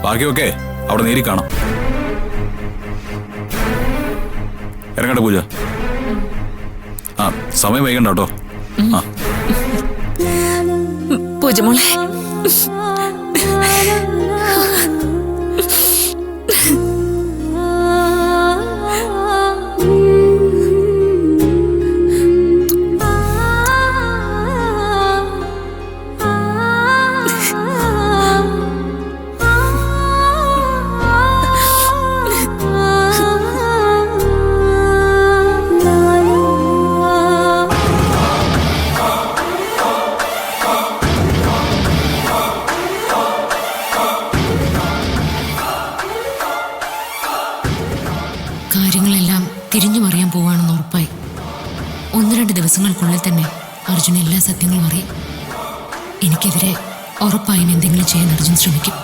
ബാക്കിയൊക്കെ അവിടെ നേരി കാണാം. ഇറങ്ങട്ടെ പൂജ. ആ, സമയം വൈകണ്ട കേട്ടോ. ആ പൂജ മോളെ, കാര്യങ്ങളെല്ലാം തിരിഞ്ഞു മറിയാൻ പോവാണെന്ന് ഉറപ്പായി. 1-2 ദിവസങ്ങൾക്കുള്ളിൽ തന്നെ അർജുൻ എല്ലാ സത്യങ്ങളും അറിയും. എനിക്കെതിരെ ഉറപ്പായും എന്തെങ്കിലും ചെയ്യാൻ അർജുൻ ശ്രമിക്കും.